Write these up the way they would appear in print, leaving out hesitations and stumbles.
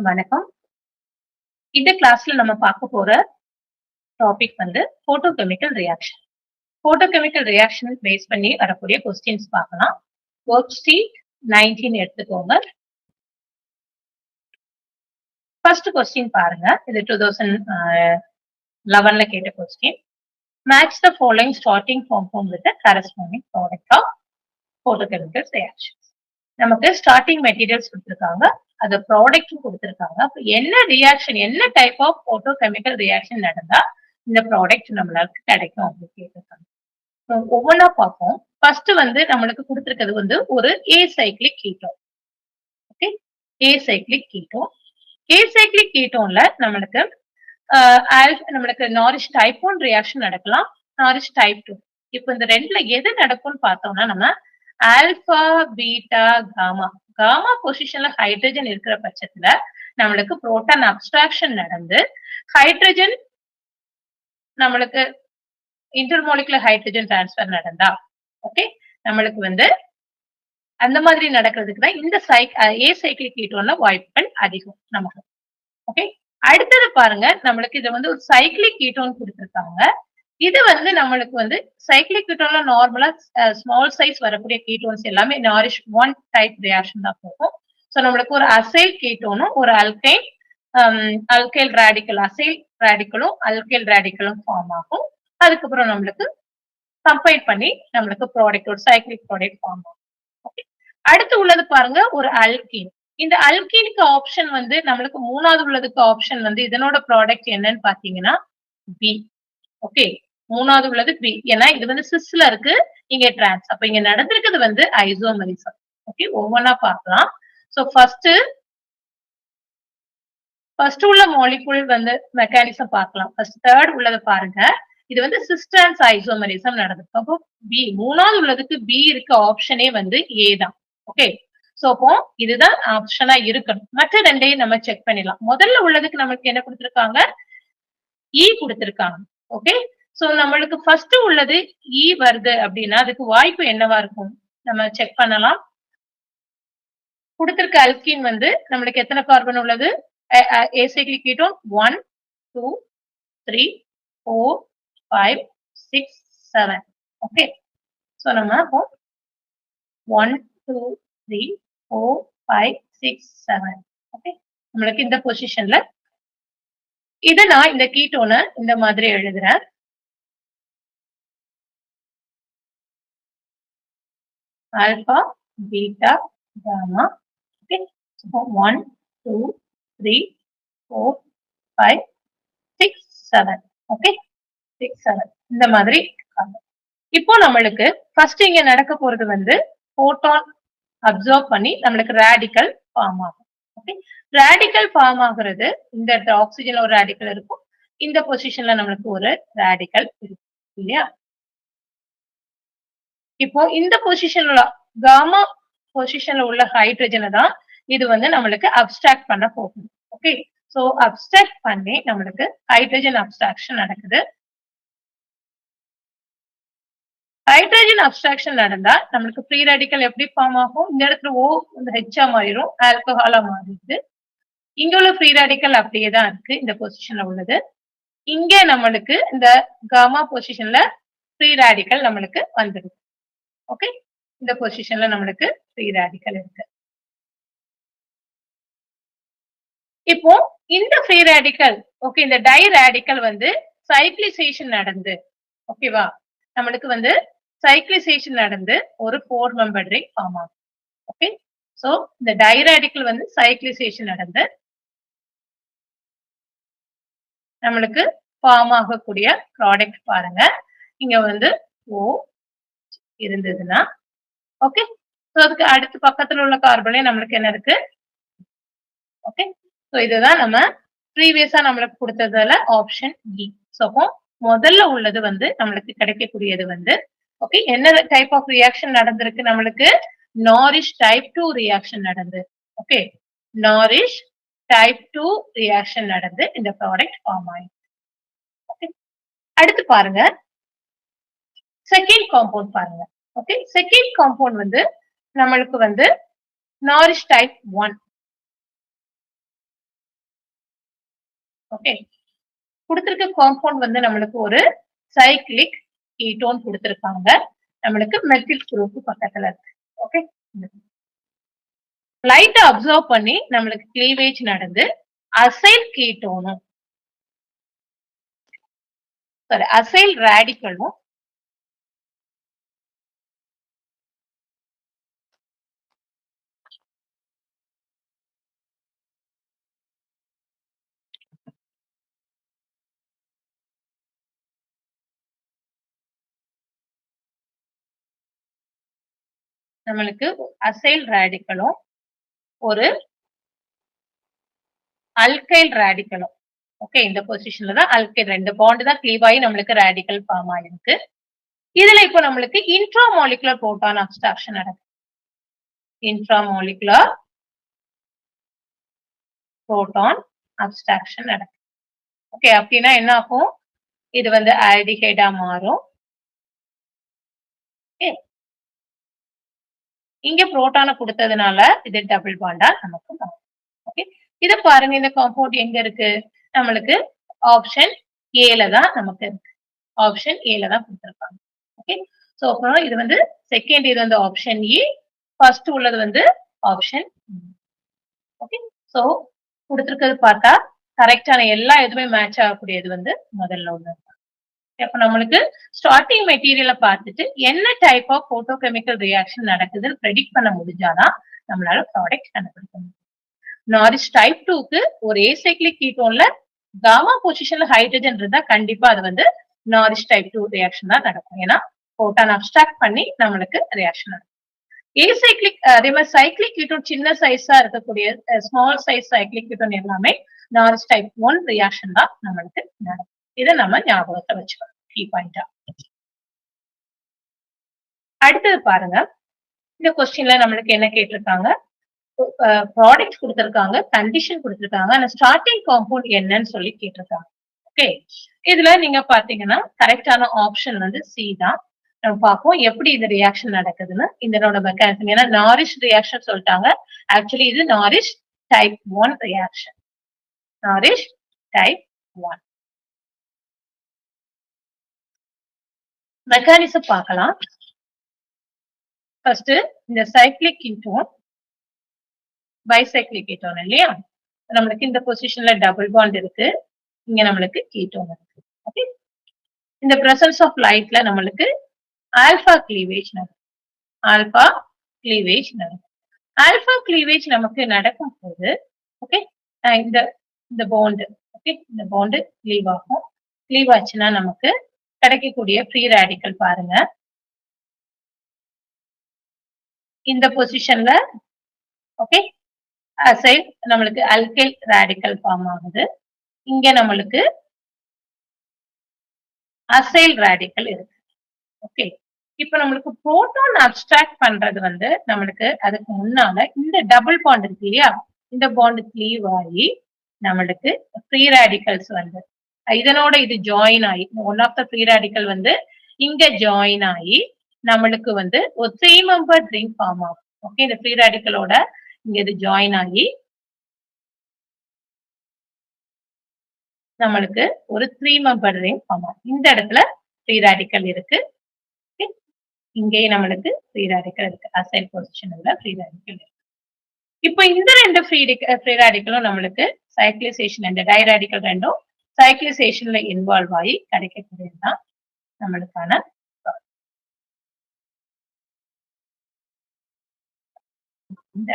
வணக்கம். இந்த கிளாஸ்ல நம்ம பார்க்க போற டாபிக் வந்து photochemical reaction. Photochemical reaction base பண்ணி வரக்கூடிய கொஸ்டின்ஸ் பார்க்கலாம். ஒர்க் ஷீட் 19 எடுத்துக்கோங்க. ஃபர்ஸ்ட் கொஸ்டின் பாருங்க. இது 2011ல கேட்ட question. Match the following starting compound with the corresponding product of photochemical reaction. நமக்கு ஸ்டார்டிங் மெட்டீரியல்ஸ் கொடுத்திருக்காங்க, அது ப்ராடக்ட்டும் கொடுத்திருக்காங்க. அப்ப என்ன ரியாக்ஷன், என்ன டைப் ஆஃப் போட்டோகெமிக்கல் ரியாக்ஷன் நடந்தா இந்த ப்ராடக்ட் நம்மளுக்கு கிடைக்கும் அப்படின்னு கேட்டிருக்காங்க. ஒவ்வொன்றா பார்ப்போம். ஃபர்ஸ்ட் வந்து நம்மளுக்கு கொடுத்திருக்கிறது வந்து ஒரு acyclic ketone. Okay, acyclic ketone. Acyclic கீட்டோன்ல நம்மளுக்கு நம்மளுக்கு நாரிஷ் டைப் 1 ரியாக்ஷன் நடக்கலாம், நாரிஷ் டைப் 2. இப்போ இந்த ரெண்டுல எது நடக்கும்னு பார்த்தோம்னா நம்ம ஆல்பா பீட்டா காமா காமா பொசிஷன்ல ஹைட்ரஜன் இருக்கிற பட்சத்துல நம்மளுக்கு புரோட்டான் அப்ஸ்ட்ராக்ஷன் நடந்து ஹைட்ரஜன் நம்மளுக்கு இன்டர்மோலிகுலர் ஹைட்ரஜன் டிரான்ஸ்பர் நடந்தா ஓகே நம்மளுக்கு வந்து அந்த மாதிரி நடக்கிறதுக்கு தான் இந்த ஏசைக்ளிக் கீட்டோன்ல வாய்ப்புகள் அதிகம் நமக்கு. ஓகே, அடுத்தது பாருங்க, நம்மளுக்கு இது வந்து ஒரு சைக்ளிக் கீட்டோன் கொடுத்திருக்காங்க. இது வந்து நம்மளுக்கு வந்து சைக்ளிக் கீட்டோன்ல நார்மலா ஸ்மால் சைஸ் வரக்கூடிய கீட்டோன்ஸ் எல்லாமே நாரிஷ் 1 டைப் ரியாக்ஷன் தான் போகும். சோ நம்மளுக்கு ஒரு அசைல் கீட்டோனும் ஒரு அல்கைல் ரேடிக்கல், அசைல் ரேடிக்கலும் அல்கைல் ரேடிக்கலும் ஃபார்ம் ஆகும். அதுக்கப்புறம் நம்மளுக்கு கம்பைன் பண்ணி நம்மளுக்கு ப்ராடக்ட், ஒரு சைக்ளிக் ப்ராடக்ட் ஃபார்ம் ஆகும். ஓகே, அடுத்து உள்ளது பாருங்க ஒரு அல்கீன். இந்த அல்கீனுக்கு ஆப்ஷன் வந்து நம்மளுக்கு மூணாவது உள்ளதுக்கு ஆப்ஷன் வந்து இதனோட ப்ராடக்ட் என்னன்னு பாத்தீங்கன்னா பி. ஓகே, மூணாவது உள்ளது பி. ஏன்னா இது வந்து சிஸ்ல இருக்கு, இங்க டிரான்ஸ். அப்ப இங்க நடந்திருக்கிறது வந்து ஐசோமரிசம். ஓகே, ஒவ்வொன்னா பார்க்கலாம். சோ ஃபர்ஸ்ட் உள்ள மாலிகூல் வந்து மெக்கானிசம் பார்க்கலாம். ஃபர்ஸ்ட் தேர்ட் உள்ளத பாருங்க. இது வந்து சிஸ் டிரான்ஸ் ஐசோமரிசம் நடந்திருக்கு. அப்போ பி, மூணாவது உள்ளதுக்கு பி இருக்க ஆப்ஷனே வந்து ஏ தான். ஓகே, சோ அப்போ இதுதான் ஆப்ஷனா இருக்கணும். மற்ற ரெண்டையும் நம்ம செக் பண்ணிடலாம். முதல்ல உள்ளதுக்கு நமக்கு என்ன கொடுத்திருக்காங்க, இ கொடுத்திருக்காங்க. ஓகே, சோ நம்மளுக்கு ஃபர்ஸ்ட் உள்ளது இ வருது அப்படின்னா அதுக்கு வாய்ப்பு என்னவா இருக்கும் நம்ம செக் பண்ணலாம். கொடுத்திருக்க அல்கீன் வந்து நம்மளுக்கு எத்தனை கார்பன் உள்ளது, ஏசைக்ளிக் கீட்டோன் 1 2 3 4 5 6 7. ஓகே, சோ நம்ம அப்போ 1 2 3 4 5 6 7. ஓகே, நம்மளுக்கு இந்த பொசிஷன்ல இத நான் இந்த கீட்டோனை இந்த மாதிரி எழுதுறேன். Alpha beta gamma. Okay, 1 2 3 4 5 6 7. Okay, 6 7 இந்த மாதிரி. இப்போ நம்மளுக்கு ஃபர்ஸ்ட் இங்க நடக்க போறது வந்து போட்டான் அப்சர்வ் பண்ணி நம்மளுக்கு ரேடிக்கல் ஃபார்ம் ஆகும். ஓகே, ரேடிக்கல் ஃபார்ம் ஆகுறது இந்த ஆக்சிஜன்ல ஒரு ரேடிக்கல் இருக்கும், இந்த பொசிஷன்ல நம்மளுக்கு ஒரு ரேடிக்கல் இருக்கும் இல்லையா. இப்போ இந்த பொசிஷன்ல காமா பொசிஷன்ல உள்ள ஹைட்ரஜனை தான் இது வந்து நம்மளுக்கு அப்ஸ்ட்ராக்ட் பண்ண போகுது. ஓகே, சோ அப்ஸ்ட்ராக்ட் பண்ணி நம்மளுக்கு ஹைட்ரஜன் அப்ஸ்ட்ராக்ஷன் நடக்குது. ஹைட்ரஜன் அப்ஸ்ட்ராக்ஷன் நடந்தா நம்மளுக்கு ஃப்ரீ ரேடிக்கல் எப்படி ஃபார்ம் ஆகும், இந்த இடத்துல ஓ இந்த ஹெச்சா மாறிடும், ஆல்கஹாலா மாறிடுது. இங்க உள்ள ஃப்ரீ ரேடிக்கல் அப்படியே தான் இருக்கு இந்த பொசிஷன்ல உள்ளது. இங்க நம்மளுக்கு இந்த காமா பொசிஷன்ல ஃப்ரீ ரேடிக்கல் நம்மளுக்கு வந்துடுது. ஓகே, இந்த பொசிஷன்ல நம்மளுக்கு ஃப்ரீ ரேடிக்கல் இருக்கு. இப்போ இந்த ஃப்ரீ ரேடிக்கல் ஓகே, இந்த டை ரேடிக்கல் வந்து சைக்ளிசேஷன் நடந்து ஓகேவா, நம்மளுக்கு வந்து சைக்ளிசேஷன் நடந்து ஒரு 4 மெம்பர் ரிங் ஃபார்ம் ஆகும். ஓகே, சோ இந்த டை ரேடிக்கல் வந்து சைக்ளிசேஷன் நடந்து நம்மளுக்கு ஃபார்ம் ஆகக்கூடிய ப்ராடக்ட் பாருங்க. இங்க வந்து ஓ இருந்ததுன்னா ஓகே, சோ அதுக்கு அடுத்து பக்கத்துல உள்ள கார்பனே நம்மளுக்கு என்ன இருக்கு. ஓகே, சோ இதுதான் நம்ம ப்ரீவியஸா நம்மளுக்கு கொடுத்ததுல ஆப்ஷன் இ. சோ அப்போ முதல்ல உள்ளது வந்து நம்மளுக்கு கிடைக்கக்கூடியது வந்து ஓகே, என்ன டைப் ஆஃப் ரியாக்ஷன் நடந்திருக்கு நம்மளுக்கு, நாரிஷ் டைப் 2 ரியாக்ஷன் நடந்து. ஓகே, நாரிஷ் டைப் 2 ரியாக்ஷன் நடந்து இந்த ப்ராடக்ட் ஃபார்ம் ஆயிருக்கு. ஓகே, அடுத்து பாருங்க செகண்ட் காம்பவுண்ட் பாருங்க. ஓகே, செகண்ட் காம்பவுண்ட் வந்து நம்மளுக்கு வந்து நாரிஷ் டைப் 1. ஓகே, கொடுத்திருக்க காம்பவுண்ட் வந்து நம்மளுக்கு ஒரு சைக்ளிக் கீட்டோன் கொடுத்திருக்காங்க. நம்மளுக்கு மெத்தில் குரூப் பக்கத்துல இருக்கு. ஓகே, லைட்டா அப்சர்வ் பண்ணி நம்மளுக்கு கிளீவேஜ் நடந்து அசைல் கீட்டோனும் அசைல் ரேடிக்கலும் நம்மளுக்கு அசைல் ரேடிக்கலும் ஒரு அல்கைல் ரேடிக்கலும். ஓகே, இந்த பொசிஷன்ல தான் அல்கைல் 2 பாண்ட் தான் க்ளீவ் ஆகி நம்மளுக்கு ரேடிக்கல் ஃபார்ம் ஆயிருக்கு. இதுல இப்போ நம்மளுக்கு இன்ட்ராமாலிகுலர் புரோட்டான் அப்ஸ்ட்ராக்ஷன் நடக்குது. இன்ட்ராமாலிகுலர் புரோட்டான் அப்ஸ்ட்ராக்ஷன் நடக்குது. ஓகே, அப்படின்னா என்ன ஆகும்? இது வந்து ஆல்டிஹைடா மாறும். இங்க புரோட்டான கொடுத்ததுனால இது டபுள் பாண்டா நமக்கு மாறும். ஓகே, இத பாருங்க, இந்த காம்பவுண்ட் எங்க இருக்கு? நம்மளுக்கு ஆப்ஷன் ஏல தான் நமக்கு இருக்கு. ஆப்ஷன் ஏல தான் கொடுத்திருக்காங்க. ஓகே, சோ அப்புறம் இது வந்து செகண்ட், இது வந்து ஆப்ஷன் இ, ஃபர்ஸ்ட் உள்ளது வந்து ஆப்ஷன். ஓகே, சோ கொடுத்திருக்கிறது பார்த்தா கரெக்டான எல்லா எதுவுமே மேட்ச் ஆகக்கூடியது வந்து முதல்ல ஒண்ணு. அப்ப நம்மளுக்கு ஸ்டார்டிங் மெட்டீரியலை பார்த்துட்டு என்ன டைப் ஆஃப் போட்டோகெமிக்கல் ரியாக்ஷன் நடக்குதுன்னு ப்ரெடிக்ட் பண்ண முடிஞ்சாதான் நம்மளால ப்ராடக்ட் கண்டுபிடிக்க முடியும். நாரிஷ் டைப் 2க்கு ஒரு ஏசைக்ளிக் கீட்டோன்ல காமா பொசிஷன்ல ஹைட்ரஜன் இருந்தா கண்டிப்பா அது வந்து நாரிஷ் டைப் 2 ரியாக்ஷன் தான் நடக்கும். ஏன்னா புரோட்டான் அப்ஸ்ட்ராக்ட் பண்ணி நம்மளுக்கு ரியாக்ஷன் நடக்கும். ஏசைக்ளிக் அதே மாதிரி சைக்ளிக் கீட்டோன் சின்ன சைஸா இருக்கக்கூடிய ஸ்மால் சைஸ் சைக்ளிக் கீட்டோன் எல்லாமே நாரிஷ் டைப் 1 ரியாக்ஷன் தான் நம்மளுக்கு நடக்கும். இதை நம்ம ஞாபகத்தை வச்சுக்கணும் கீ பாயிண்டா. அடுத்தது பாருங்க, இந்த கொஸ்டின்ல நம்மளுக்கு என்ன கேட்டிருக்காங்க? ப்ராடக்ட் கொடுத்திருக்காங்க, கண்டிஷன் கொடுத்திருக்காங்க, ஆனா ஸ்டார்டிங் காம்பவுண்ட் என்னன்னு சொல்லி கேட்டிருக்காங்க. ஓகே, இதுல நீங்க பாத்தீங்கன்னா கரெக்டான ஆப்ஷன் வந்து சி தான். நம்ம பார்ப்போம் எப்படி இந்த ரியாக்ஷன் நடக்குதுன்னு. இதனோட மெக்கானிசம், ஏன்னா நாரிஷ் ரியாக்ஷன் சொல்லிட்டாங்க, ஆக்சுவலி இது நாரிஷ் type 1 reaction. Norrish type 1 mechanism பார்க்கலாம். ஃபர்ஸ்ட் இந்த சைக்ளிக் கீட்டோன் பைசைக்ளிக் கீட்டோன் இல்லையா? நம்மளுக்கு இந்த பொசிஷன்ல டபுள் பாண்ட் இருக்கு, இங்க நம்மளுக்கு கீட்டோன் இருக்கு. ஓகே, இந்த பிரசன்ஸ் ஆஃப் லைட்ல நம்மளுக்கு ஆல்பா கிளீவேஜ் நடக்கும். ஆல்பா கிளீவேஜ் நடக்கும். ஆல்பா கிளீவேஜ் நமக்கு நடக்கும் போது ஓகே, இந்த இந்த பாண்ட் ஓகே, இந்த பாண்ட் கிளீவ் ஆகும். கிளீவ் ஆச்சுன்னா நமக்கு கிடைக்கக்கூடிய ஃப்ரீ ரேடிக்கல் பாருங்க, இந்த பொசிஷன்ல ஓகே அசைல் நம்மளுக்கு அல்கைல் ரேடிக்கல் ஃபார்ம் ஆகுது. இங்க நம்மளுக்கு அசைல் ரேடிக்கல் இருக்கு. ஓகே, இப்ப நம்மளுக்கு புரோட்டான் அப்ஸ்ட்ராக்ட் பண்றது வந்து நம்மளுக்கு அதுக்கு முன்னால இந்த டபுள் பாண்ட் இருக்கு இல்லையா, இந்த பாண்ட் கிளீவ் ஆகி நம்மளுக்கு ஃப்ரீ ரேடிக்கல்ஸ் வந்து இதனோட இது ஜாயின் ஆகி one of the free radical வந்து இங்க ஜாயின் ஆகி நம்மளுக்கு வந்து ஒரு 3 மெம்பர் ரிங் ஃபார்ம் ஆகும். ஓகே, இந்த ஃப்ரீ ரேடிக்கலோட இங்க இது ஜாயின் ஆகி நம்மளுக்கு ஒரு 3 மெம்பர் ரிங் ஃபார்ம் ஆகும். இந்த இடத்துல ஃப்ரீ ரேடிக்கல் இருக்கு, இங்கே நம்மளுக்கு ஃப்ரீ ரேடிக்கல் இருக்கு, அசைல் பொசிஷன்ல ஃப்ரீ ரேடிக்கல் இருக்கு. இப்போ இந்த ரெண்டு ஃப்ரீ ரேடிக்கலும் நம்மளுக்கு சைக்ளிசேஷன், இந்த டை ரேடிக்கல் ரெண்டும் சைக்ளிசேஷன்ல இன்வால்வ் ஆகி கிடைக்கக்கூடியதுதான் நம்மளுக்கான இந்த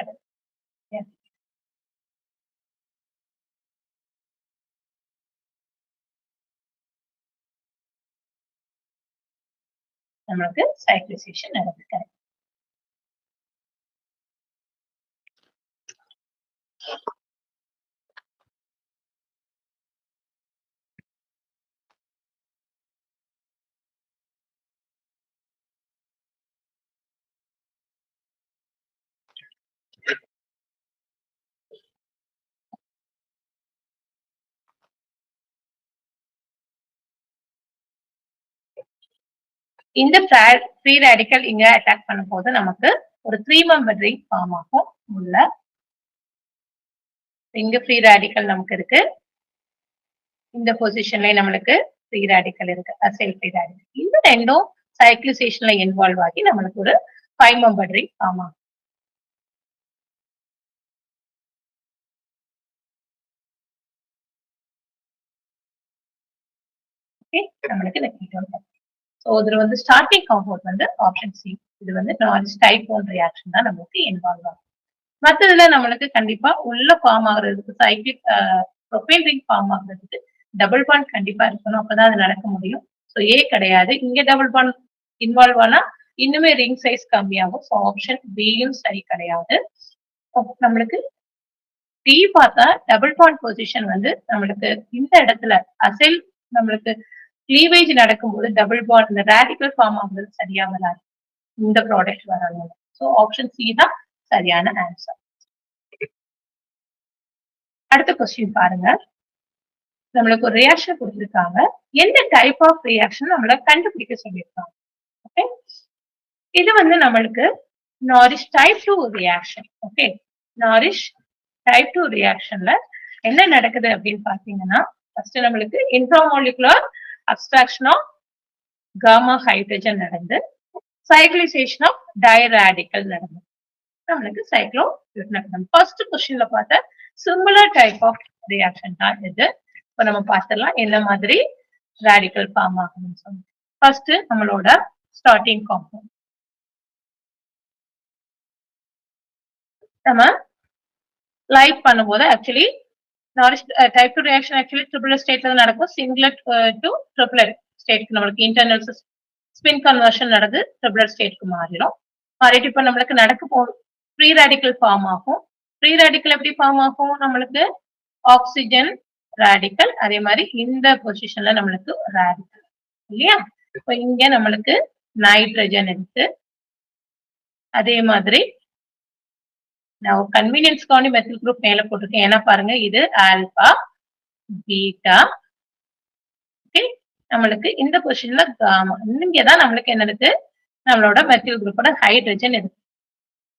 நம்மளுக்கு சைக்ளிசேஷன் நடக்குது. இந்த ஃப்ரீ ரேடிக்கல் இங்க அட்டாக் பண்ணும் போது நமக்கு ஒரு 3 மெம்பர் ரிங் ஃபார்ம் ஆகும். உள்ள இங்க ஃப்ரீ ரேடிக்கல் நமக்கு இருக்கு, இந்த பொசிஷன்ல நம்மளுக்கு ஃப்ரீ ரேடிக்கல் இருக்கு, அசைல் ஃப்ரீ ரேடிக்கல். இந்த ரெண்டும் சைக்ளிசேஷன்ல இன்வால்வ் ஆகி நம்மளுக்கு ஒரு 5 மெம்பர் ரிங் ஃபார்ம் ஆகும். நம்மளுக்கு இந்த கீட்டோன். சோ இதுல வந்து ஸ்டார்டிங் காம்பவுண்ட் வந்து ஆப்ஷன் சி. இது வந்து நார்ஸ் டைப் 1 ரியாக்ஷன் தான் நமக்கு இன்வால்வ் ஆகும். மத்ததுல நம்மளுக்கு கண்டிப்பா உள்ள ஃபார்ம் ஆகுறதுக்கு சைக்ளிக் ப்ரோபேன் ரிங் ஃபார்ம் ஆகுறதுக்கு டபுள் பாண்ட் கண்டிப்பா இருக்கணும், அப்பதான் அது நடக்க முடியும். சோ ஏ கிடையாது. இங்க டபுள் பாண்ட் இன்வால்வ் ஆனா இன்னுமே ரிங் சைஸ் கம்மியாகும். சோ ஆப்ஷன் பியும் சரி கிடையாது. நம்மளுக்கு டி பார்த்தா டபுள் பாண்ட் பொசிஷன் வந்து நம்மளுக்கு இந்த இடத்துல அசைல் நம்மளுக்கு கிளீவேஜ் நடக்கும்போது டபுள் பாண்ட் இந்த ரேடிக்கல் ஃபார்ம் ஆகுறது சரியா வராது. இந்த ப்ராடக்ட் வரணும். சோ ஆப்ஷன் சி தான் சரியான ஆன்சர். அடுத்த கொஸ்டின் பாருங்க. நம்மளுக்கு ஒரு ரியாக்ஷன் கொடுத்திருக்காங்க. எந்த டைப் ஆஃப் ரியாக்ஷன் நம்மள கண்டுபிடிக்க சொல்லியிருக்காங்க. ஓகே, இது வந்து நம்மளுக்கு Norrish type 2 reaction. Okay, Norrish type 2 ரியாக்ஷன்ல என்ன நடக்குது அப்படின்னு பாத்தீங்கன்னா, ஃபர்ஸ்ட் நம்மளுக்கு intramolecular abstraction of gamma hydrogen நடந்து சைக்ளிசேஷன் ஆஃப் டைராடிக்கல் நடந்து நம்மளுக்கு சைக்ளோ நடக்கும். ஃபர்ஸ்ட் கொஸ்டின்ல பார்த்த சிமிலர் டைப் ஆஃப் ரியாக்ஷன் தான் இது. இப்ப நம்ம பார்த்துடலாம் என்ன மாதிரி ரேடிக்கல் ஃபார்ம் ஆகும்னு சொல்லி. ஃபர்ஸ்ட் நம்மளோட ஸ்டார்டிங் காம்பவுண்ட் நம்ம லைட் பண்ணும்போது actually Norrish type 2 reaction actually triple ஸ்டேட்ல நடக்கும். சிங்கிளட் டு ட்ரிபிளட் ஸ்டேட்க்கு நம்மளுக்கு இன்டர்னல் ஸ்பின் கன்வர்ஷன் நடந்து ட்ரிபிளட் ஸ்டேட்க்கு மாறிடும். மாறிட்டு இப்ப நம்மளுக்கு நடக்க போகும் ஃப்ரீ ரேடிக்கல் ஃபார்ம் ஆகும். ஃப்ரீ ரேடிக்கல் எப்படி ஃபார்ம் ஆகும்? நம்மளுக்கு ஆக்சிஜன் ரேடிக்கல், அதே மாதிரி இந்த பொசிஷன்ல நம்மளுக்கு ரேடிக்கல் இல்லையா? இப்ப இங்க நம்மளுக்கு நைட்ரஜன் இருக்கு. அதே மாதிரி நான் கன்வீனியன்ஸ்க்காண்டி மெத்தில் குரூப் மேல போட்டிருக்கேன். ஏன்னா பாருங்க இது ஆல்பா பீட்டா. ஓகே, நம்மளுக்கு இந்த பொசிஷன்ல காமா. இங்கதான் நம்மளுக்கு என்ன இருக்கு? நம்மளோட மெத்தில் குரூப்போட ஹைட்ரஜன் இருக்கு.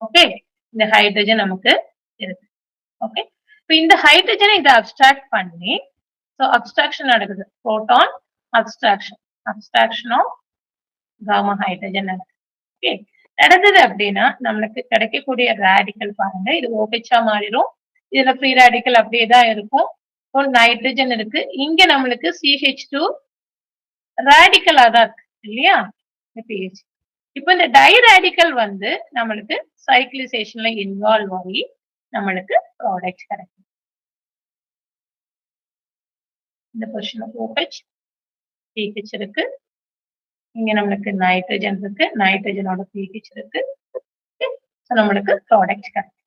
ஓகே, இந்த ஹைட்ரஜன் நமக்கு இருக்கு. ஓகே, இப்ப இந்த ஹைட்ரஜனை இதை அப்ஸ்ட்ராக்ட் பண்ணி அப்ஸ்ட்ராக்ஷன் நடக்குது. Proton abstraction of gamma hydrogen நடக்குது. ஓகே, நடந்தது அப்படின்னா நம்மளுக்கு கிடைக்கக்கூடிய ரேடிக்கல் பாருங்க, இது OH மாறிடும். இதுல ஃப்ரீ ரேடிக்கல் அப்படியே தான் இருக்கும். நைட்ரஜன் இருக்கு. இங்க நம்மளுக்கு CH2 ரேடிக்கலா தான் இருக்கு இல்லையா? PH. இப்ப இந்த டை ரேடிக்கல் வந்து நம்மளுக்கு சைக்ளிசேஷன்ல இன்வால்வ் ஆகி நம்மளுக்கு ப்ராடக்ட் கிடைக்கும். இந்த பொசிஷன்ல OH PH இருக்கு. இங்க நம்மளுக்கு நைட்ரஜன் இருக்கு. நைட்ரஜனோட PH இருக்கு. நம்மளுக்கு ப்ராடக்ட் கிடைக்கும்.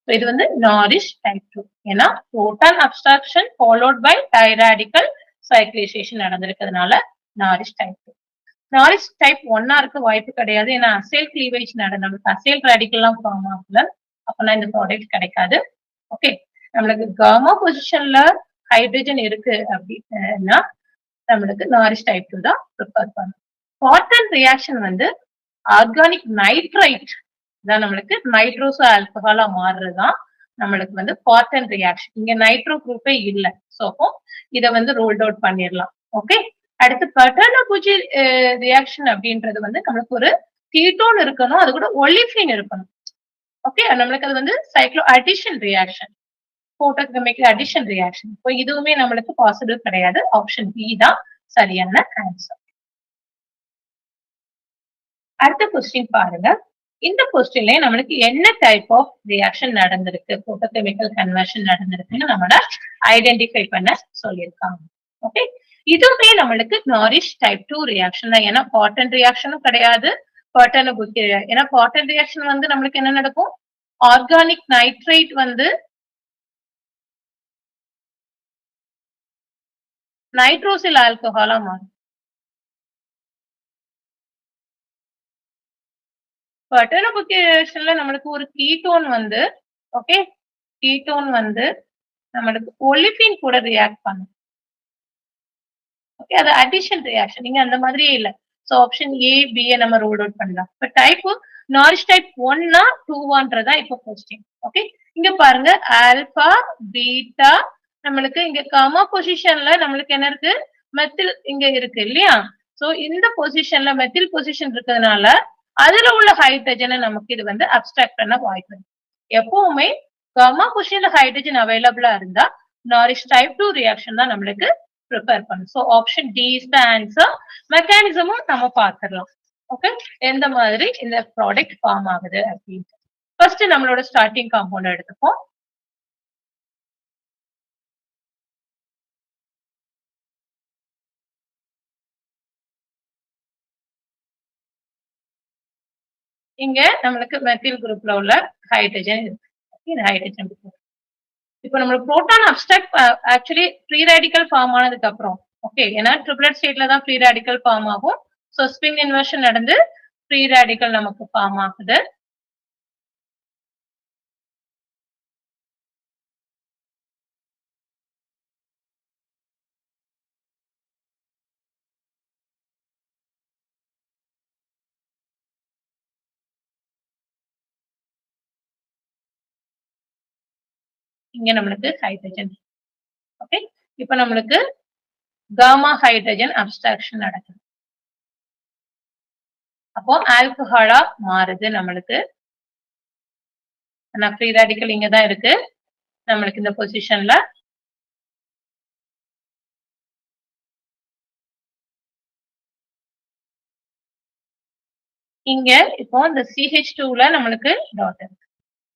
இது வந்து நாரிஷ் டைப் 2. ஏன்னா proton abstraction followed by diradical cyclization நடந்திருக்கிறதுனால நாரிஷ் டைப் 2. நாரிஷ் டைப் 1 இருக்க வாய்ப்பு கிடையாது. ஏன்னா அசைல் கிளீவேஜ் நம்மளுக்கு அசைல் ரேடிக்கல்லாம் ஃபார்ம் ஆகல. அப்பனா இந்த ப்ராடக்ட் கிடைக்காது. ஓகே, நம்மளுக்கு காமா பொசிஷன்ல ஹைட்ரஜன் இருக்கு அப்படின்னா நம்மளுக்கு நாரிஷ் டைப் 2 தான் ப்ரிஃபர் பண்ணும். காட்டன் ரியாக்ஷன் வந்து ஆர்கானிக் நைட்ரைட் தான் நம்மளுக்கு நைட்ரோசோ ஆல்கஹாலா மாறுறதுதான் நம்மளுக்கு வந்து காட்டன் ரியாக்ஷன். இங்க நைட்ரோ குரூப்பே இல்லை. ஸோ இதை வந்து ரோல்ட் அவுட் பண்ணிடலாம். ஓகே, அடுத்து பட்டர்னபுஜி ரியாக்ஷன் அப்படின்றது வந்து நம்மளுக்கு ஒரு கீட்டோன் இருக்கணும், அது கூட ஒலிஃபின் இருக்கணும். ஓகே, நம்மளுக்கு அது வந்து cyclo addition reaction, போட்டோகெமிக்கல் addition reaction. இப்போ இதுவுமே நம்மளுக்கு பாசிபிள் கிடையாது. ஆப்ஷன் பி தான் சரியான ஆன்சர். அடுத்த கொஸ்டின் பாருங்க. இந்த கொஸ்டின்ல நம்மளுக்கு என்ன டைப் ஆஃப் ரியாக்ஷன் நடந்திருக்கு, போட்டோகெமிக்கல் கன்வர்ஷன் நடந்திருக்குன்னு நம்மள ஐடென்டிஃபை பண்ண சொல்லியிருக்காங்க. ஓகே, இதுவுமே நம்மளுக்கு நாரிஷ் டைப் 2 ரியாக்ஷன் தான். ஏன்னா காட்டன் ரியாக்ஷனும் கிடையாது, பட்டர்னபுஜி. ஏன்னா காட்டன் ரியாக்ஷன் வந்து நம்மளுக்கு என்ன நடக்கும்? ஆர்கானிக் நைட்ரைட் வந்து நைட்ரோசில் ஆல்கஹாலா மாறும். பட்டர்னபுஜி ரியாக்ஷன்ல நம்மளுக்கு ஒரு கீட்டோன் வந்து ஓகே, கீட்டோன் வந்து நம்மளுக்கு ஒலிஃபின் கூட ரியாக்ட் பண்ணும். ஓகே, அது அடிஷன் ரியாக்ஷன். நீங்க அந்த மாதிரியே இல்ல. சோ ஆப்ஷன் ஏ பி நம்ம ரூல் அவுட் பண்ணலாம். இப்ப டைப் நாரிஷ் டைப் 1 2 இப்போ கொஸ்டின். ஓகே, இங்க பாருங்க ஆல்பா பீட்டா நம்மளுக்கு இங்க காமா பொசிஷன்ல நம்மளுக்கு என்ன இருக்கு? மெத்தில் இங்க இருக்கு இல்லையா? சோ இந்த பொசிஷன்ல மெத்தில் பொசிஷன் இருக்கிறதுனால அதுல உள்ள ஹைட்ரஜனை நமக்கு இது வந்து அப்ஸ்ட்ராக்ட் பண்ண வாய்ப்பு இருக்கு. எப்பவுமே காமா பொசிஷன்ல ஹைட்ரஜன் அவைலபிளா இருந்தா நாரிஷ் டைப் 2 ரியாக்ஷன் தான் நம்மளுக்கு ப்ரிப்பேர் பண்ணும். So option D is the answer. மெக்கானிசமும் நம்ம பார்த்துடலாம். ஓகே, எந்த மாதிரி இந்த ப்ராடக்ட் ஃபார்ம் ஆகுது அப்படின்னு. ஃபர்ஸ்ட் நம்மளோட ஸ்டார்டிங் காம்பவுண்ட் எடுத்துப்போம். இங்க நம்மளுக்கு மெத்தில் குரூப்ல உள்ள ஹைட்ரஜன் இருக்கு. இது ஹைட்ரஜன். இப்போ நம்ம proton abstract actually free radical form ஆனதுக்கு அப்புறம் ஓகே, ஏன்னா ட்ரிப்ளெட் ஸ்டேட்ல தான் ஃப்ரீ ரேடிக்கல் ஃபார்ம் ஆகும். ஸோ ஸ்பின் இன்வர்ஷன் நடந்து ஃப்ரீ ரேடிக்கல் நமக்கு ஃபார்ம் ஆகுது. இங்க நம்மளுக்கு ஹைட்ரஜன். ஓகே, இப்போ நம்மளுக்கு காமா ஹைட்ரஜன் அப்ஸ்ட்ராக்ஷன் நடக்குது. அப்போ ஆல்கஹாலா மாறுது நம்மளுக்கு. ஆனா ஃப்ரீ ரேடிக்கல் இங்க தான் இருக்கு நம்மளுக்கு இந்த பொசிஷன்ல. இங்க இப்போ இந்த CH2ல நம்மளுக்கு டாட் இருக்கு.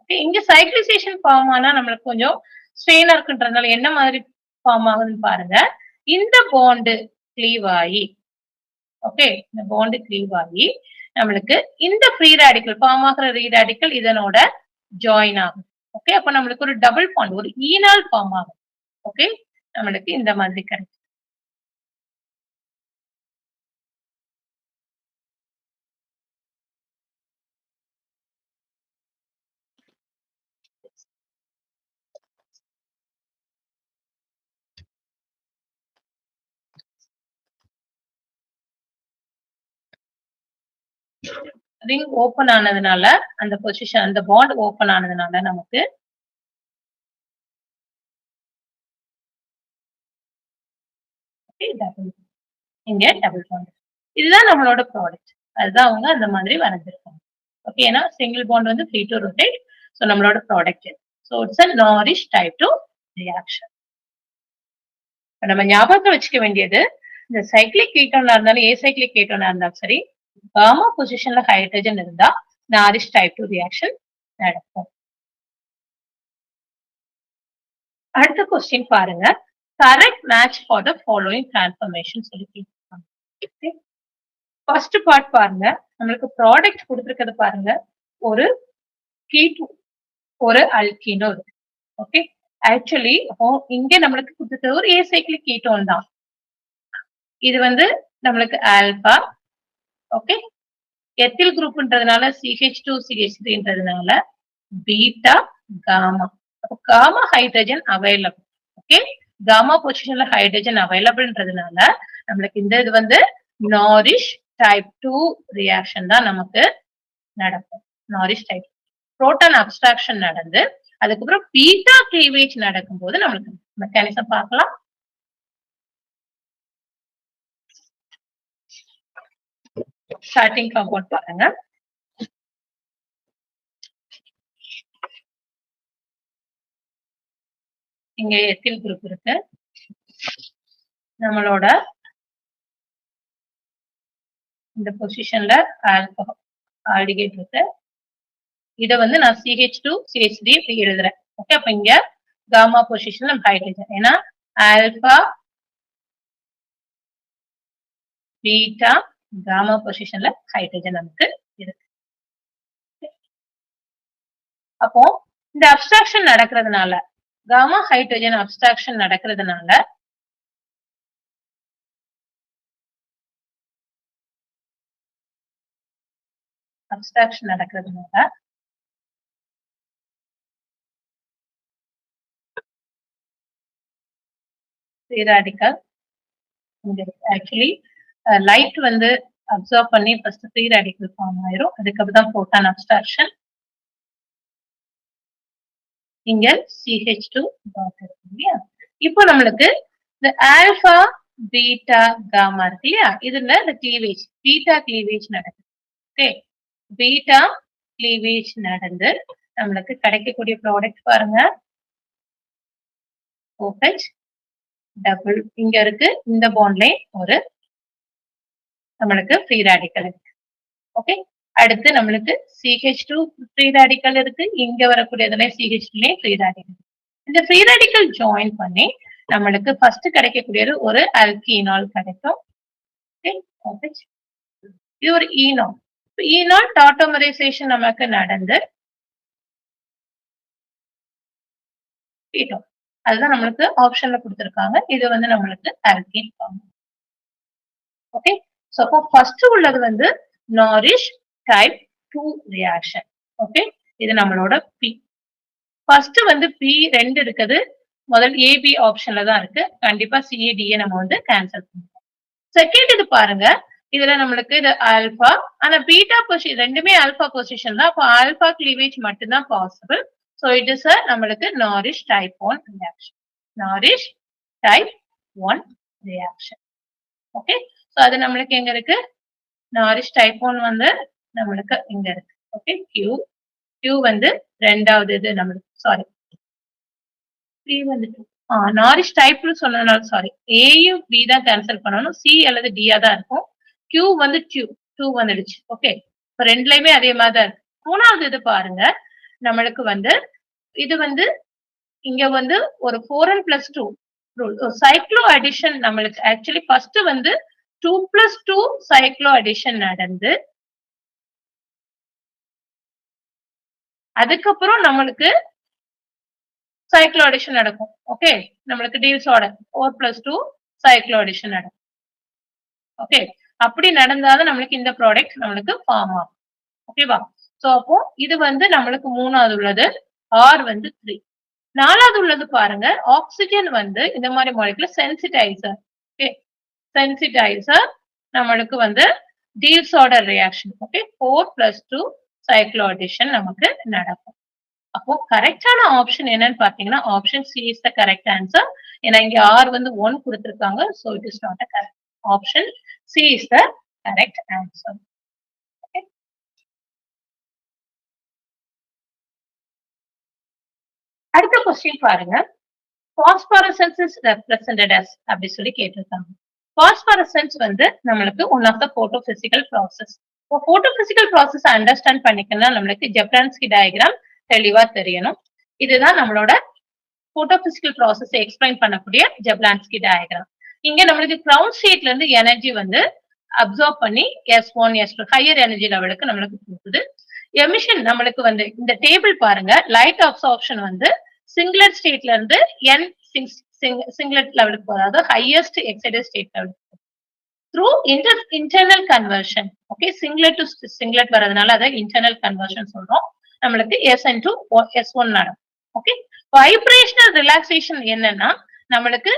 ஓகே, இங்க சைக்ளிசேஷன் ஃபார்ம் ஆனா நம்மளுக்கு கொஞ்சம் ஸ்ட்ரெயினா இருக்குன்றதுனால என்ன மாதிரி ஃபார்ம் ஆகுதுன்னு பாருங்க. இந்த பாண்ட் கிளீவ் ஆகி ஓகே, இந்த பாண்ட் கிளீவ் ஆகி நம்மளுக்கு இந்த ஃப்ரீ ரேடிக்கல் ஃபார்ம் ஆகிற ஃப்ரீ ரேடிக்கல் இதனோட ஜாயின் ஆகும். ஓகே, அப்ப நம்மளுக்கு ஒரு டபுள் பாண்ட் ஒரு ஈனால் ஃபார்ம் ஆகும். ஓகே, நம்மளுக்கு இந்த மாதிரி கிடைக்கும். ரிங் ஓபன் ஆனதுனால அந்த பொசிஷன் அந்த பாண்ட் ஓபன் ஆனதுனால நமக்கு இங்க டபுள் பாண்ட். இதுதான் நம்மளோட ப்ராடக்ட். அதுதான் அவங்க அந்த மாதிரி வரைஞ்சிருக்காங்க. ஓகே, ஏன்னா சிங்கிள் பாண்ட் வந்து ஃப்ரீ டு ரொட்டேட். ஸோ நம்மளோட product. So it's a Norrish type two reaction. நம்ம ஞாபகத்தை வச்சுக்க வேண்டியது இந்த சைக்ளிக் கீட்டோனா இருந்தாலும் ஏ சைக்ளிக் கீட்டோனா இருந்தாலும் சரி, காமா பொசிஷன்ல ஹைட்ரஜன் இருந்தா நாரிஷ் டைப் டு ரியாக்ஷன் நடக்கும். அடுத்த கொஸ்டின் பாருங்க. Correct match for the following transformation சொல்லி கேட்பாங்க. ஃபர்ஸ்ட் பார்ட் பாருங்க. நம்மளுக்கு ப்ராடக்ட் கொடுத்திருக்கிறது பாருங்க. ஒரு கீட்டோ ஒரு அல்கீனோ இருக்கு. ஓகே, ஆக்சுவலி இங்க நம்மளுக்கு கொடுத்திருக்கிறது ஒரு ஏசைக்ளிக் கீட்டோன் தான். இது வந்து நம்மளுக்கு ஆல்பா. ஓகே, எத்தில் குரூப்ன்றதுனால CH2CH3ன்றதுனால பீட்டா காமா. அப்போ gamma hydrogen available. Okay, gamma பொசிஷன்ல ஹைட்ரஜன் அவைலபிள்ன்றதுனால நம்மளுக்கு இந்த இது வந்து நாரிஷ் டைப் 2 ரியாக்ஷன் தான் நமக்கு நடக்கும். நாரிஷ் டைப் புரோட்டான் அப்ஸ்ட்ராக்ஷன் நடந்து அதுக்கப்புறம் பீட்டா கிளீவேஜ் நடக்கும்போது நம்மளுக்கு மெக்கானிசம் பார்க்கலாம். ஸ்டார்டிங் காம்பவுண்ட் பாருங்க. இங்க எத்தில் குரூப் இருக்கு. நம்மளோட இந்த பொசிஷன்ல ஆல்டிகேட் இருக்கு. இத வந்து நான் CH2CH3 இப்படி எழுதுறேன். ஓகே, அப்ப இங்க காமா பொசிஷன்ல ஹைட்ரஜன். ஏன்னா ஆல்பா பீட்டா காமா பொசிஷன்ல ஹைட்ரஜன் நமக்கு இருக்கு. அப்போ இந்த அப்ஸ்ட்ராக்ஷன் நடக்கிறதுனால காமா ஹைட்ரஜன் அப்ஸ்ட்ராக்ஷன் நடக்கிறதுனால ஃப்ரீ ரேடிக்கல் ஆக்சுவலி லைட் வந்து அப்சர்வ் பண்ணி ஃபர்ஸ்ட் ஃப்ரீ ரேடிக்கல் ஃபார்ம் ஆயிரும். அதுக்கப்புறம் தான் புரோட்டான் அப்ஸ்ட்ராக்ஷன். இங்க CH2 டாட் இருக்கு இல்லையா? இப்போ நம்மளுக்கு இந்த ஆல்பா பீட்டா காமா இருக்கு இல்லையா, இதுல இந்த கிளீவேஜ் பீட்டா கிளீவேஜ் நடக்குது. ஓகே, பீட்டா கிளீவேஜ் நடந்து நம்மளுக்கு கிடைக்கக்கூடிய ப்ராடக்ட் பாருங்க, OH டபுள் இங்க இருக்கு, இந்த பாண்ட்ல ஒரு நம்மளுக்கு ஃப்ரீ ரேடிக்கல் இருக்கு. ஓகே, அடுத்து நம்மளுக்கு CH2 ஃப்ரீ ரேடிக்கல் இருக்கு, இங்க வரக்கூடியதுல CH2 ஃப்ரீ ரேடிக்கல். இந்த ஃப்ரீ ரேடிக்கல் ஜாயின் பண்ணி நம்மளுக்கு ஃபர்ஸ்ட் கிடைக்கக்கூடியது ஒரு அல்கீனால் கிடைக்கும். இது ஒரு ஈனால். ஈனால் டாட்டோமரைசேஷன் நமக்கு நடந்து கீட்டோன், அதுதான் நம்மளுக்கு ஆப்ஷன்ல கொடுத்திருக்காங்க. இது வந்து நம்மளுக்கு அல்கீன் ஃபார்ம். ஓகே, சோ அப்போ ஃபர்ஸ்ட் உள்ளது வந்து நாரிஷ் டைப் 2 ரியாக்ஷன். ஓகே, இது நம்மளோட பி. ஃபர்ஸ்ட் வந்து பி 2 இருக்குது, முதல் ஏபி ஆப்ஷன்ல தான் இருக்கு. கண்டிப்பா சிஏடிஏ நம்ம வந்து கேன்சல் பண்ணுவோம். செகண்ட் இது பாருங்க, இதுல நம்மளுக்கு இது ஆல்பா, ஆனா பீட்டா பொசிஷன் ரெண்டுமே ஆல்பா பொசிஷன் தான். அப்போ ஆல்பா கிளீவேஜ் மட்டும்தான் பாசிபிள். சோ இட் இஸ் நம்மளுக்கு Norrish type 1 reaction. Norrish type 1 reaction. Okay, so அது நம்மளுக்கு எங்க இருக்கு, நாரிஷ் டைப் 1 வந்து நம்மளுக்கு இங்க இருக்கு. ஓகே, Q வந்து ரெண்டாவது இது நம்மளுக்கு, சாரி த்ரீ வந்துட்டு நாரிஷ் டைப்னு சொன்னதுனால சாரி, ஏயும் பி தான் கேன்சல் பண்ணணும், சி அல்லது டியா தான் இருக்கும். Q வந்து டூ வந்துடுச்சு. ஓகே, இப்போ ரெண்டுலயுமே அதே மாதிரி தான் இருக்கு. மூணாவது இது பாருங்க, நம்மளுக்கு வந்து இது வந்து இங்க வந்து ஒரு 4n+2 சைக்ளோ அடிஷன் நம்மளுக்கு ஆக்சுவலி ஃபர்ஸ்ட் வந்து 2+2 சைக்ளோ அடிஷன் நடந்து அதுக்கப்புறம் நம்மளுக்கு சைக்ளோ அடிஷன் நடக்கும். ஓகே, நம்மளுக்கு டீல்ஸோட 4+2 சைக்ளோ அடிஷன் நடக்கும். ஓகே, அப்படி நடந்தாதான் நம்மளுக்கு இந்த ப்ராடக்ட் நம்மளுக்கு ஃபார்ம் ஆகும். ஓகேவா, சோ அப்போ இது வந்து நம்மளுக்கு மூணாவது உள்ளது, ஆர் வந்து 3. நாலாவது உள்ளது பாருங்க, ஆக்சிஜன் வந்து இந்த மாதிரி மாலிகுலர் சென்சிடைசர். ஓகே, சென்சிடைசர் நம்மளுக்கு வந்து டீல்ஸோட ரியாக்ஷன். ஓகே, 4+2 சைக்ளோ அடிஷன் நமக்கு நடக்கும். அப்போ கரெக்டான ஆப்ஷன் என்னன்னு பாத்தீங்கன்னா option C is the correct answer. ஏன்னா இங்க ஆர் வந்து 1 கொடுத்திருக்காங்க, so it is not a correct. Option C is the correct answer. அடுத்த கொஸ்டின் பாருங்க, பாஸ்பரசன்ஸ் இஸ் ரெப்ரசன்டட் as அப்படி சொல்லி கேட்டிருக்காங்க. பாஸ்பரசன்ஸ் வந்து நம்மளுக்கு ஒன் ஆஃப் த போட்டோபிசிக்கல் ப்ராசஸ். இப்போ போட்டோபிசிக்கல் ப்ராசஸ் அண்டர்ஸ்டாண்ட் பண்ணிக்கணும்னா நம்மளுக்கு ஜெப்ரான்ஸ்கி டயக்ராம் தெளிவா தெரியணும். இதுதான் நம்மளோட போட்டோபிசிக்கல் ப்ராசஸ் எக்ஸ்பிளைன் பண்ணக்கூடிய ஜெப்ரான்ஸ்கி டயக்ராம். இங்க நம்மளுக்கு கிரவுண்ட் ஸ்டேட்ல இருந்து எனர்ஜி வந்து அப்சர்வ் பண்ணி S1 S2 ஹையர் எனர்ஜி லெவலுக்கு நம்மளுக்கு கொடுக்குது. எமிஷன் நம்மளுக்கு வந்து இந்த டேபிள் பாருங்க, லைட் அப்சார்ப்ஷன் வந்து சிங்லெட் ஸ்டேட்ல இருந்து n சிங்லெட் லெவலுக்கு போகுது, அதாவது ஹையஸ்ட் எக்ஸைட்டட் ஸ்டேட் லெவலுக்கு through internal conversion. Okay, singlet to singlet வரதுனால அதை இன்டர்னல் கன்வர்ஷன் சொல்றோம். நம்மளுக்கு Sn to S1 நடக்கும். ஓகே, வைப்ரேஷனல் ரிலாக்ஸேஷன் என்னன்னா நம்மளுக்கு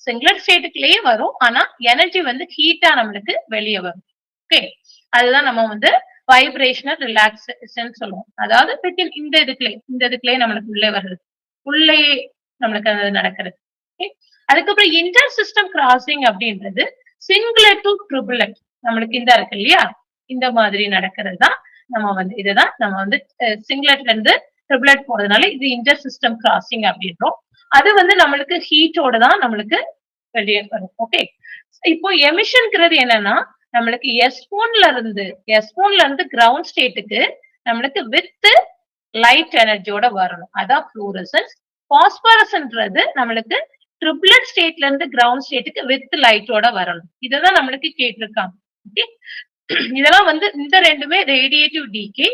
சிங்லெட் ஸ்டேட்டுக்குள்ளேயே வரும், ஆனா எனர்ஜி வந்து ஹீட்டா நம்மளுக்கு வெளியே வரும். ஓகே, அதுதான் நம்ம வந்து வைப்ரேஷனல் ரிலாக்ஸேஷன் சொல்லுவோம். அதாவது இந்த இதுக்குள்ளே நம்மளுக்கு உள்ளே வருது, உள்ளே நம்மளுக்கு அது நடக்கிறது. அதுக்கப்புறம் இன்டர் சிஸ்டம் கிராசிங் அப்படின்றது சிங்குலர் டு ட்ரிபிளட் நம்மளுக்கு இந்த இருக்கு இல்லையா, இந்த மாதிரி நடக்கிறது தான் நம்ம வந்து இதுதான் நம்ம வந்து சிங்குலட்ல இருந்து ட்ரிபிளட் போறதுனால இது இன்டர் சிஸ்டம் கிராசிங் அப்படின்றோம். அது வந்து நம்மளுக்கு ஹீட்டோட தான் நம்மளுக்கு வெளியே வரும். ஓகே, இப்போ எமிஷன்ங்கிறது என்னன்னா நம்மளுக்கு S1ல இருந்து கிரவுண்ட் ஸ்டேட்டுக்கு நம்மளுக்கு வித் லைட் எனர்ஜியோட வரணும், அதான் ஃப்ளூரசன்ஸ். பாஸ்பரஸ்ன்றது நம்மளுக்கு ட்ரிபிளட் ஸ்டேட்ல இருந்து கிரவுண்ட் ஸ்டேட்டுக்கு வித் லைட்டோட வரணும். இதுதான் நம்மளுக்கு கேட்டிருக்காங்க. ஓகே, இதெல்லாம் வந்து இந்த ரெண்டுமே ரேடியேட்டிவ் டீகே.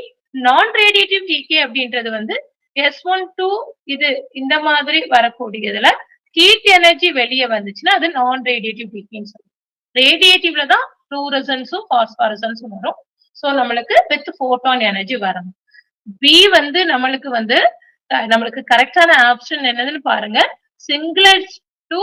நான் ரேடியேட்டிவ் டீகே அப்படின்றது வந்து S1 to இது இந்த மாதிரி வரக்கூடியதுல ஹீட் எனர்ஜி வெளியே வந்துச்சுன்னா அது நான் ரேடியேட்டிவ் டீகேன்னு சொல்லுவோம். ரேடியேட்டிவ்ல தான் ஃப்ளூரசன்ஸும் பாஸ்பரசன்ஸும் வரும். சோ நம்மளுக்கு வித் போட்டான் எனர்ஜி வரணும். பி வந்து நம்மளுக்கு கரெக்டான ஆப்ஷன் என்னதுன்னு பாருங்க, சிங்லெட் டு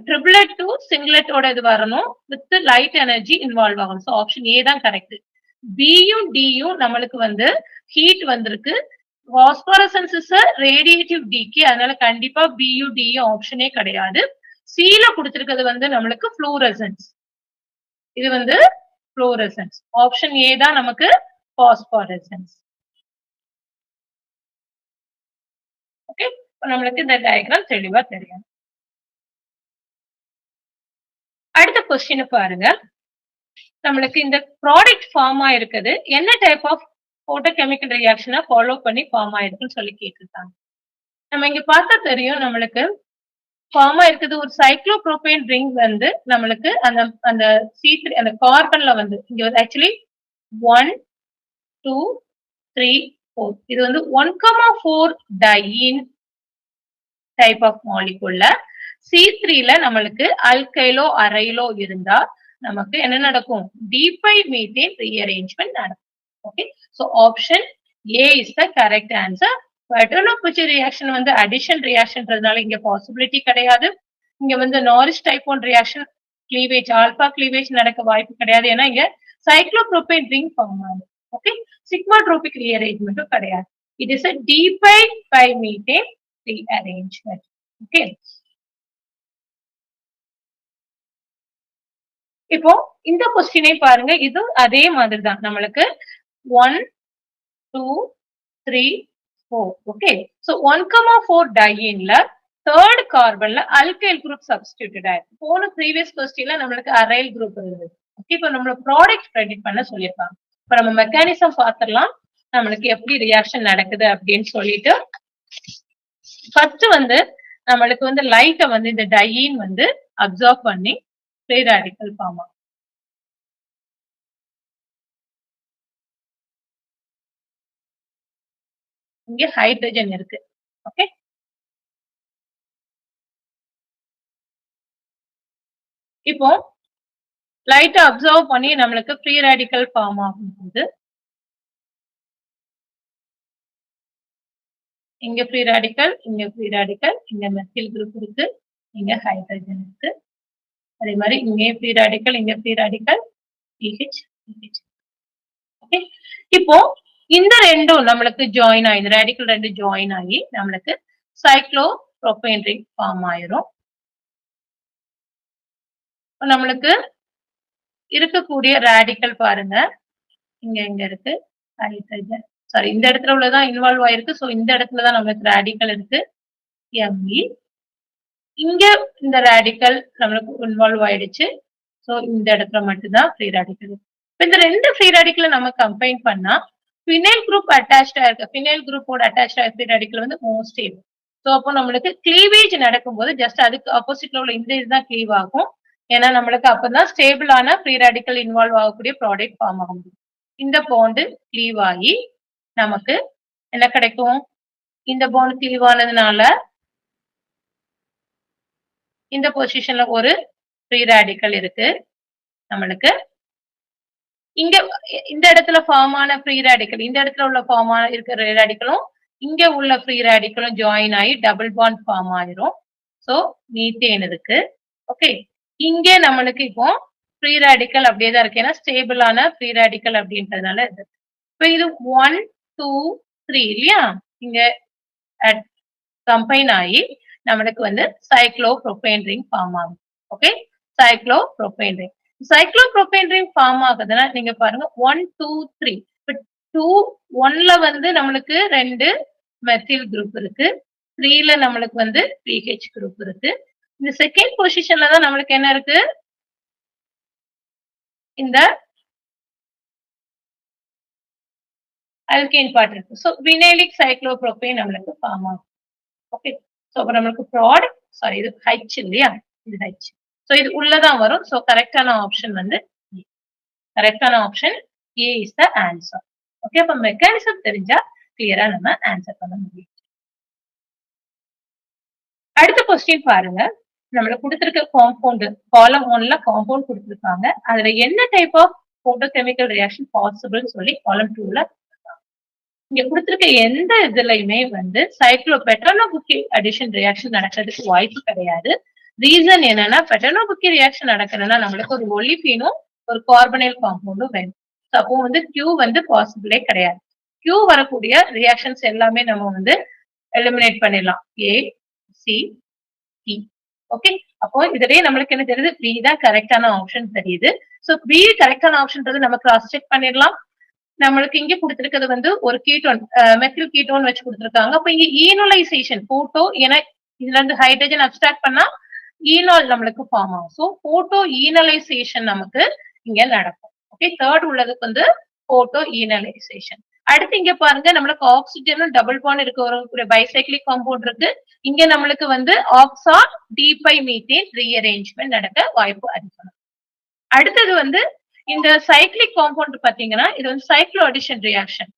ட்ரிபிளட் டு சிங்லெட்டோட இது வரணும், வித் லைட் எனர்ஜி இன்வால்வ் ஆகணும். சோ ஆப்ஷன் ஏ தான் கரெக்ட். பியும் டியும் நம்மளுக்கு வந்து ஹீட் வந்திருக்கு, பாஸ்பரசன்ஸ் இஸ் ரேடியேட்டிவ் டீகே, அதனால கண்டிப்பா பியு டியும் ஆப்ஷனே கிடையாது. சில கொடுத்திருக்கிறது வந்து நம்மளுக்கு ஃப்ளோரசன்ஸ். இது வந்து ஃப்ளோரசன்ஸ். ஆப்ஷன் ஏ தான் நமக்கு பாஸ்பரசன்ஸ். ஓகே, நம்மளுக்கு இந்த டயக்ராம் தெளிவா தெரியும். அடுத்த கொஸ்டின் பாருங்க. நம்மளுக்கு இந்த ப்ராடக்ட் ஃபார்ம் ஆயிருக்குது என்ன டைப் ஆஃப் போட்டோகெமிக்கல் ரியாக்ஷனை ஃபாலோ பண்ணி ஃபார்ம் ஆயிருக்குன்னு சொல்லி கேட்டிருக்காங்க. நம்ம இங்க பார்த்தா தெரியும் நம்மளுக்கு ஃபார்ம் ஆயிருக்குது ஒரு சைக்ளோப்ரோபேன் ரிங் வந்து நம்மளுக்கு அந்த அந்த C3 அந்த கார்பன்ல வந்து இங்க வந்து ஆக்சுவலி 1 2 3 4 இது வந்து 1,4 டையின் டைப் ஆஃப் மாலிகுல்ல C3ல நம்மளுக்கு அல்கைலோ அரைலோ இருந்தா நமக்கு என்ன நடக்கும்? டிபை மீத்தேன் ரீஅரேஞ்ச்மெண்ட் நடக்கும். Okay, so option A is the correct answer. Paterno Buchi reaction வந்து அடிஷன் ரியாக்ஷன்றதுனால இங்க பாசிபிலிட்டி கிடையாது. இங்க வந்து Norrish type 1 reaction cleavage alpha cleavage நடக்க வாய்ப்பு கிடையாது. ஏன்னா இங்க சைக்ளோப்ரோபேன் ரிங் ஃபார்ம் ஆகுது. ஓகே, சிக்மாட்ரோபிக் ரீஅரேஞ்ச்மெண்ட்டும் கிடையாது. It is a di pi methane rearrangement. Okay, இப்போ இந்த கொஸ்டினை பாருங்க. இது அதே மாதிரி தான் நம்மளுக்கு 1 2 3 4. ஓகே, சோ 1,4 டையின்ல தேர்ட் கார்பன்ல அல்கைல் குரூப் சப்ஸ்டிட்யூட்டட் ஆயிருக்கு. போன ப்ரீவியஸ் கொஸ்டின்ல நம்மளுக்கு அரைல் குரூப் இருந்தது. ஓகே, இப்போ நம்மள ப்ராடக்ட் கிரெடிட் பண்ண சொல்லியிருக்காங்க. இப்போ நம்ம மெக்கானிசம் பார்த்துடலாம் நம்மளுக்கு எப்படி ரியாக்ஷன் நடக்குது அப்படின்னு சொல்லிட்டு. ஃபர்ஸ்ட் வந்து நம்மளுக்கு வந்து லைட்டை வந்து இந்த டையின் வந்து அப்சர்வ் பண்ணி ஃப்ரீ ரேடிக்கல் ஃபார்ம் ஆகும். இங்க ஹைட்ரஜன் இருக்கு. ஓகே, இப்போ லைட்டை அப்சர்வ் பண்ணி நம்மளுக்கு ஃப்ரீ ரேடிக்கல் ஃபார்ம் ஆகும்போது இங்க ஃப்ரீ ரேடிக்கல், இங்க ஃப்ரீ ரேடிக்கல், இங்க மெத்தில் குரூப் இருக்கு, இங்க ஹைட்ரஜன் இருக்கு. அதே மாதிரி இங்கே ஃப்ரீ ரேடிக்கல், இங்க free radical, PH PH. Okay, இப்போ இந்த ரெண்டும் நம்மளுக்கு ஜாயின் ஆகி இந்த ரேடிக்கல் ரெண்டு ஜாயின் ஆகி நம்மளுக்கு சைக்ளோப்ரோபேன் ரிங் ஃபார்ம் ஆயிரும். நம்மளுக்கு இருக்கக்கூடிய ரேடிக்கல் பாருங்க, இங்க இங்க இருக்கு ஹைட்ரஜன், சாரி இந்த இடத்துல உள்ளதான் இன்வால்வ் ஆயிருக்கு. சோ இந்த இடத்துலதான் நம்மளுக்கு ரேடிக்கல் இருக்கு Me. இங்க இந்த ரேடிக்கல் நம்மளுக்கு இன்வால்வ் ஆயிடுச்சு. சோ இந்த இடத்துல மட்டும்தான் ஃப்ரீ ரேடிக்கல். இந்த ரெண்டு ஃப்ரீ ரேடிக்கலை நம்ம கம்பைன் பண்ணா ஃபினைல் குரூப் அட்டாச்டா இருக்கு. ஃபினைல் குரூப்போட அட்டாச்டா ஃப்ரீ ரேடிக்கல் வந்து மோஸ்ட் ஸ்டேபிள். சோ அப்போ நம்மளுக்கு கிளீவேஜ் நடக்கும்போது ஜஸ்ட் அதுக்கு ஆப்போசிட்ல உள்ள இந்த இதுதான் கிளீவ் ஆகும். ஏன்னா நம்மளுக்கு அப்பதான் ஸ்டேபிளான ஃப்ரீ ரேடிக்கல் இன்வால்வ் ஆகக்கூடிய ப்ராடக்ட் ஃபார்ம் ஆகும். இந்த பாண்டு கிளீவ் ஆகி நமக்கு என்ன கிடைக்கும்? இந்த பாண்ட் கிளீவ் ஆனதுனால இந்த பொசிஷன்ல ஒரு ஃப்ரீ ரேடிக்கல் இருக்கு நம்மளுக்கு. இங்க இந்த இடத்துல ஃபார்ம் ஆன ஃப்ரீ ரேடிக்கல், இந்த இடத்துல உள்ள ஃபார்ம் ஆன இருக்கிற ரேடிக்கலும் இங்க உள்ள ஃப்ரீ ரேடிக்கலும் ஜாயின் ஆகி டபுள் பாண்ட் ஃபார்ம் ஆயிரும். சோ மீத்தேன் இருக்கு. ஓகே, இங்க நம்மளுக்கு இப்போ ஃப்ரீ ரேடிக்கல் அப்படியே தான் இருக்கு. ஏன்னா ஸ்டேபிளான ஃப்ரீ ரேடிக்கல் அப்படின்றதுனால இது. இப்போ இது 1 2 3 இல்லையா? இங்க கம்பைன் ஆகி நம்மளுக்கு வந்து சைக்ளோப்ரோபேன் ரிங் ஃபார்ம் ஆகும். Okay, cyclopropane ring. Cyclopropane ring form ஆகுதுன்னா நீங்க பாருங்க 1 2 3. இப்போ 2 1ல வந்து நம்மளுக்கு 2 மெத்தில் குரூப் இருக்கு. 3ல நம்மளுக்கு வந்து பிஹெச் குரூப் இருக்கு. இந்த செகண்ட் பொசிஷன்ல தான் நம்மளுக்கு என்ன இருக்கு? இந்த அல்கேன் பார்ட் இருக்கு. சோ வினைலிக் சைக்ளோப்ரோபேன் நம்மளுக்கு ஃபார்ம் ஆகும். ஓகே, சோ அப்ப நம்மளுக்கு ப்ராடக்ட், சாரி இது H இல்லையா? இது H. சோ இது உள்ளதான் வரும். சோ கரெக்டான ஆப்ஷன் வந்து கரெக்டான option A is the answer. Okay, அப்ப மெக்கானிசம் தெரிஞ்சா கிளியரா நம்ம ஆன்சர் பண்ண முடியும். அடுத்த கொஸ்டின் பாருங்க. நம்மளுக்கு கொடுத்திருக்க காம்பவுண்ட் காலம் 1ல காம்பவுண்ட் கொடுத்திருக்காங்க. அதுல என்ன type of photochemical reaction possible சொல்லி காலம் 2ல இங்க கொடுத்திருக்க எந்த இதுலயுமே வந்து பெட்டனோபுக்கி அடிஷன் ரியாக்ஷன் நடக்கிறதுக்கு வாய்ப்பு கிடையாது. ரீசன் என்னன்னா பெட்டனோபுக்கி ரியாக்ஷன் நடக்கணும்னா நம்மளுக்கு ஒரு ஒலிஃபீனும் ஒரு கார்பனைல் காம்பவுண்டும் வேணும். அப்போ வந்து Q வந்து பாசிபிளே கிடையாது. Q வரக்கூடிய ரியாக்ஷன்ஸ் எல்லாமே நம்ம வந்து எலிமினேட் பண்ணிடலாம். A, C, E. ஓகே, அப்போ இதுலயே நம்மளுக்கு என்ன தெரியுது? B தான் கரெக்டான ஆப்ஷன் தெரியுது. சோ B கரெக்டான ஆப்ஷன்ன்றது நம்ம கிராஸ் செக் பண்ணிடலாம். நம்மளுக்கு இங்க கொடுத்திருக்கிறது வந்து ஒரு கீட்டோன், மெத்தில் கீட்டோன் வச்சு கொடுத்திருக்காங்க. அப்ப இங்க ஈனோலைசேஷன் போட்டோ, ஏன்னா இதுல இருந்து ஹைட்ரஜன் அப்ஸ்ட்ராக்ட் பண்ணா ஈனால் நம்மளுக்கு ஃபார்ம் ஆகும். சோ போட்டோ ஈனலைசேஷன் நமக்கு இங்க நடக்கும். ஓகே, தேர்ட் உள்ளதுக்கு வந்து போட்டோ ஈனலைசேஷன். அடுத்து இங்க பாருங்க, நம்மளுக்கு ஆக்சிஜனும் டபுள் பாண்ட் இருக்க ஒரு பைசைக்ளிக் காம்பவுண்ட் இருக்கு. இங்க நம்மளுக்கு வந்து ஆக்சா டி5 மீத்தேன் ரீஅரேஞ்ச்மெண்ட் நடக்க வாய்ப்பு அதிகம். அடுத்தது வந்து இந்த சைக்ளிக் காம்பவுண்ட் பாத்தீங்கன்னா இது வந்து சைக்ளோ அடிஷன் ரியாக்ஷன்.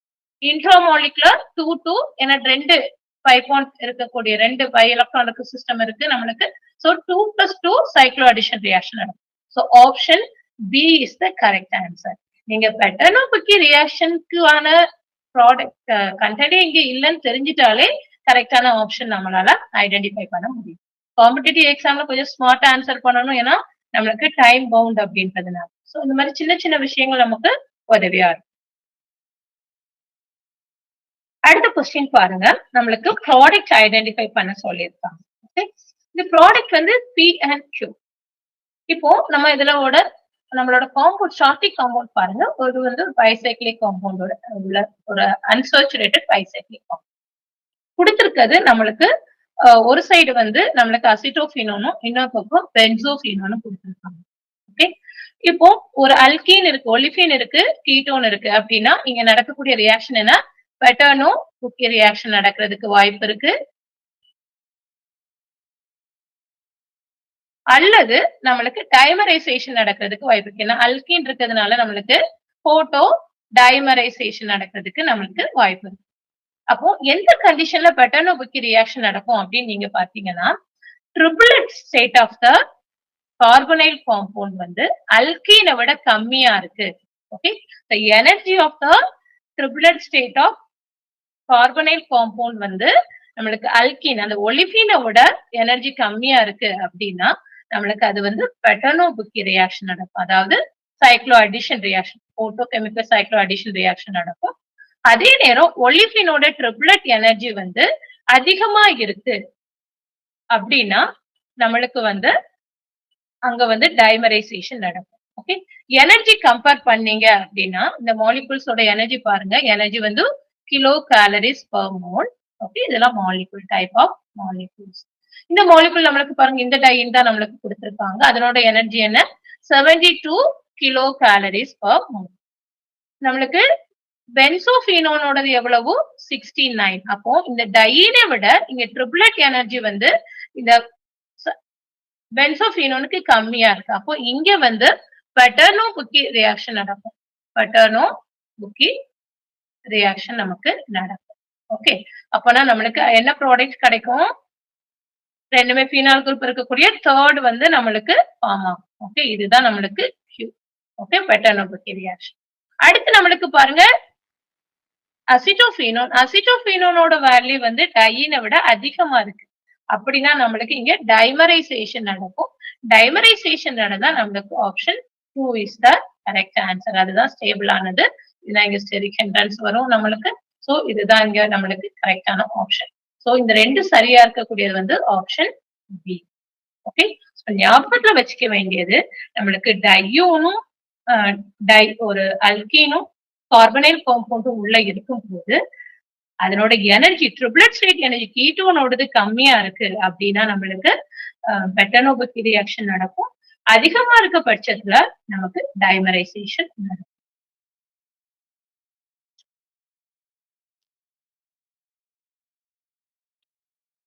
இன்ட்ராமாலிகுலர் 2 என 2 5 பாண்ட் இருக்கக்கூடிய 2 பை எலக்ட்ரானிக் சிஸ்டம் இருக்கு நம்மளுக்கு. சோ 2+2 சைக்ளோ அடிஷன் ரியாக்ஷன் நடக்கும். So option B is the correct answer. நீங்க பெட்டனோவுக்கு ரியாக்ஷனுக்கான ப்ராடக்ட் கண்டென்ட் இங்க இல்லைன்னு தெரிஞ்சிட்டாலே கரெக்டான ஆப்ஷன் நம்மளால ஐடென்டிஃபை பண்ண முடியும். காம்படிட்டிவ் எக்ஸாம்ல கொஞ்சம் ஸ்மார்ட்டா ஆன்சர் பண்ணணும், ஏன்னா நம்மளுக்கு டைம் பவுண்ட் அப்படின்றதுனால. சோ இந்த மாதிரி சின்ன சின்ன விஷயங்கள் நமக்கு உதவியா இருக்கும். அடுத்த கொஸ்டின் பாருங்க, நம்மளுக்கு ப்ராடக்ட் ஐடென்டிஃபை பண்ண சொல்லியிருக்காங்க. ஓகே, இந்த ப்ராடக்ட் வந்து P and Q. இப்போ நம்ம இதுலோட நம்மளோட காம்பவுண்ட் ஸ்டார்டிங் காம்பவுண்ட் பாருங்க, ஒரு வந்து ஒரு பைசைக்ளிக் காம்பவுண்டோட உள்ள ஒரு அன்சாச்சுரேட்டட் பைசைக்ளிக் காம்பவுண்ட் கொடுத்திருக்கிறது. நம்மளுக்கு ஒரு சைடு வந்து நம்மளுக்கு அசிட்டோஃபினோனும் இன்னொரு பக்கம் பென்சோஃபினோனும் கொடுத்திருக்காங்க. ஓகே, இப்போ ஒரு அல்கீன் இருக்கு, ஒலிஃபின் இருக்கு, கீட்டோன் இருக்கு அப்படின்னா இங்க நடக்கக்கூடிய ரியாக்ஷன் என்ன? பெட்டனோ புக்கி ரியாக்ஷன் நடக்கிறதுக்கு வாய்ப்பு இருக்கு. அல்லது நம்மளுக்கு டைமரைசேஷன் நடக்கிறதுக்கு வாய்ப்பு இருக்கு. ஏன்னா அல்கீன் இருக்கிறதுனால நம்மளுக்கு போட்டோ டைமரைசேஷன் நடக்கிறதுக்கு நம்மளுக்கு வாய்ப்பு இருக்கு. அப்போ எந்த கண்டிஷன்ல பெட்டனோ புக்கி ரியாக்ஷன் நடக்கும் அப்படின்னு நீங்க பாத்தீங்கன்னா, triplet state of the carbonyl compound வந்து அல்கீனை விட கம்மியா இருக்கு. Okay, the energy of the triplet state of carbonyl compound வந்து நம்மளுக்கு அல்கீன் அந்த ஒலிஃபினை விட எனர்ஜி கம்மியா இருக்கு அப்படின்னா நம்மளுக்கு அது வந்து பெட்டனோ புக்கி ரியாக்ஷன் நடக்கும். அதாவது cyclo addition reaction, photo chemical cyclo addition reaction நடக்கும். அதே நேரம் ஒலிஃபினோட ட்ரிபிளட் எனர்ஜி வந்து அதிகமா இருக்கு அப்படின்னா நம்மளுக்கு வந்து அங்க வந்து டைமரைசேஷன் நடக்கும். ஓகே, எனர்ஜி கம்பேர் பண்ணீங்க அப்படின்னா இந்த மாலிகூல்ஸோட எனர்ஜி பாருங்க, எனர்ஜி வந்து kilo calories per mole. Okay, இதெல்லாம் மாலிகூல், டைப் ஆஃப் மாலிகூல்ஸ். இந்த மாலிகூல் நம்மளுக்கு பாருங்க, இந்த டைன் தான் நம்மளுக்கு கொடுத்திருக்காங்க. அதனோட எனர்ஜி என்ன? 72 கிலோ கேலரிஸ் பர் மோல். நம்மளுக்கு பென்சோஃபினோனோடது எவ்வளவு? 69. அப்போ இந்த டைனை விட இங்க ட்ரிபிளட் எனர்ஜி வந்து இந்த பென்சோஃபினோனுக்கு கம்மியா இருக்கு. அப்போ இங்க வந்து பெட்டனோ புக்கி ரியாக்ஷன் நடக்கும். பெட்டனோ புக்கி ரியாக்ஷன் நமக்கு நடக்கும். ஓகே, அப்பனா நம்மளுக்கு என்ன ப்ராடக்ட் கிடைக்கும்? ரெண்டுமே ஃபீனால் குரூப் இருக்கக்கூடிய தேர்ட் வந்து நம்மளுக்கு ஃபார்ம் ஆகும். ஓகே, இதுதான் நம்மளுக்கு Q. Okay, Paterno Buchi reaction. அடுத்து நம்மளுக்கு பாருங்க அசிட்டோஃபினோன். அசிட்டோஃபினோனோட வேல்யூ வந்து டைனை விட அதிகமா இருக்கு. அப்படின்னா நம்மளுக்கு இங்க டைமரைசேஷன் நடக்கும். டைமரைசேஷன் நடந்தா நம்மளுக்கு option 2 is the correct answer. அதுதான் ஸ்டேபிள் ஆனது. இதுதான் இங்க ஸ்டெரிக் ஹிண்ட்ரன்ஸ் வரும் நம்மளுக்கு. சோ இதுதான் இங்க நம்மளுக்கு கரெக்டான ஆப்ஷன். சோ இந்த ரெண்டு சரியா இருக்கக்கூடியது வந்து ஆப்ஷன் பி. ஓகே, ஞாபகத்துல வச்சுக்க வேண்டியது நம்மளுக்கு டையோனும் ஒரு அல்கீனும் கார்பனைல் காம்பவுண்டும் உள்ள இருக்கும் போது அதனோட எனர்ஜி ட்ரிபிளட் ஸ்டேட் எனர்ஜி கீட்டோனோடது கம்மியா இருக்கு அப்படின்னா நம்மளுக்கு பெட்டனோ புக்கி ரியாக்ஷன் நடக்கும். அதிகமா இருக்க பட்சத்துல நமக்கு டைமரைசேஷன் நடக்கும்.